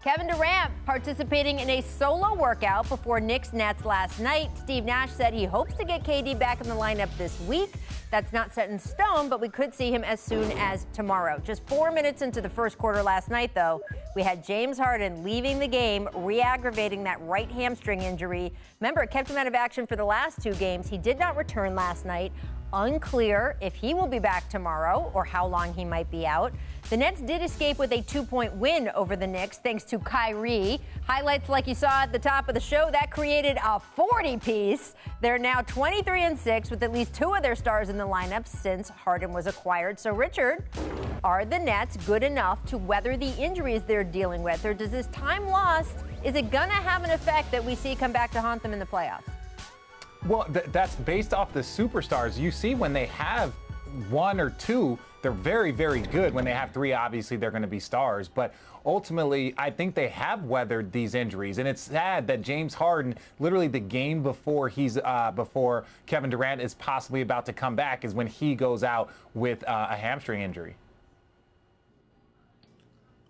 Kevin Durant participating in a solo workout before Knicks Nets last night. Steve Nash said he hopes to get KD back in the lineup this week. That's not set in stone, but we could see him as soon as tomorrow. Just 4 minutes into the first quarter last night, though, we had James Harden leaving the game, re-aggravating that right hamstring injury. Remember, it kept him out of action for the last 2 games. He did not return last night. Unclear if he will be back tomorrow or how long he might be out. The Nets did escape with a 2-point win over the Knicks thanks to Kyrie. Highlights like you saw at the top of the show, that created a 40-piece. They're now 23-6 with at least 2 of their stars in the lineup since Harden was acquired. So, Richard, are the Nets good enough to weather the injuries they're dealing with? Or does this time lost, is it going to have an effect that we see come back to haunt them in the playoffs? Well, that's based off the superstars. You see when they have 1 or 2, they're very, very good. When they have 3, obviously they're going to be stars. But ultimately, I think they have weathered these injuries. And it's sad that James Harden, literally the game before before Kevin Durant is possibly about to come back, is when he goes out with a hamstring injury.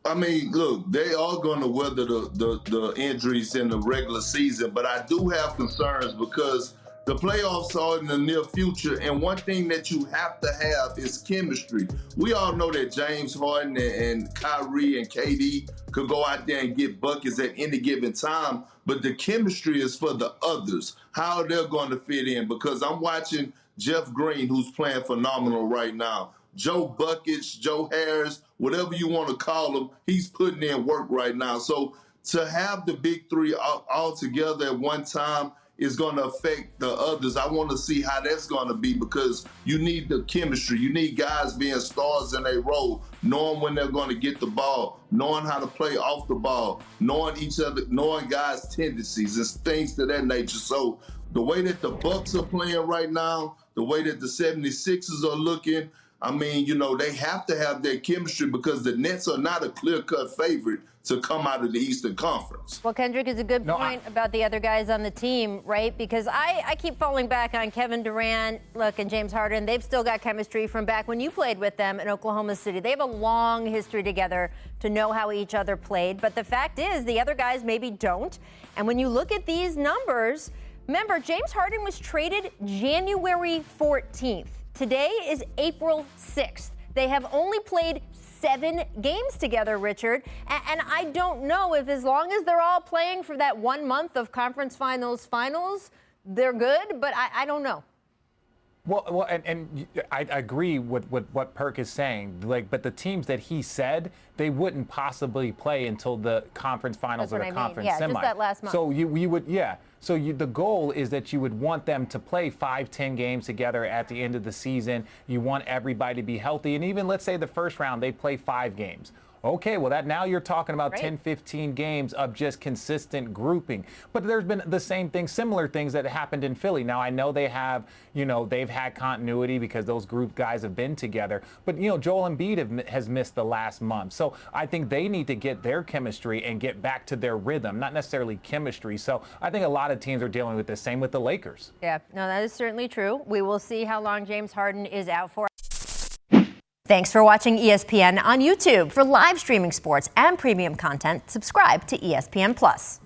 I mean, look, they are going to weather the injuries in the regular season, but I do have concerns because the playoffs are in the near future, and one thing that you have to have is chemistry. We all know that James Harden and Kyrie and KD could go out there and get buckets at any given time, but the chemistry is for the others, how they're going to fit in, because I'm watching Jeff Green, who's playing phenomenal right now. Joe Buckets, Joe Harris, whatever you want to call him, he's putting in work right now. So to have the big 3 all together at one time is going to affect the others. I want to see how that's going to be because you need the chemistry. You need guys being stars in their role, knowing when they're going to get the ball, knowing how to play off the ball, knowing each other, knowing guys' tendencies and things to that nature. So the way that the Bucks are playing right now, the way that the 76ers are looking, I mean, you know, they have to have their chemistry because the Nets are not a clear-cut favorite to come out of the Eastern Conference. Well, Kendrick is a good point about the other guys on the team, right? Because I keep falling back on Kevin Durant, and James Harden. They've still got chemistry from back when you played with them in Oklahoma City. They have a long history together to know how each other played. But the fact is, the other guys maybe don't. And when you look at these numbers, remember, James Harden was traded January 14th. Today is April 6th. They have only played 7 games together, Richard. And I don't know if as long as they're all playing for that 1 month of conference finals, they're good, but I don't know. Well, and I agree with what Perk is saying. But the teams that he said, they wouldn't possibly play until the conference finals or the conference semi. Just that last month. So you would. So the goal is that you would want them to play 5-10 games together at the end of the season. You want everybody to be healthy. And even let's say the first round, they play 5 games. Okay, well, now you're talking about 10, 15 games of just consistent grouping. But there's been the same thing, similar things that happened in Philly. Now, I know they have, they've had continuity because those group guys have been together. But, Joel Embiid has missed the last month. So I think they need to get their chemistry and get back to their rhythm, not necessarily chemistry. So I think a lot of teams are dealing with this. Same with the Lakers. Yeah, no, that is certainly true. We will see how long James Harden is out for. Thanks for watching ESPN on YouTube. For live streaming sports and premium content, subscribe to ESPN+.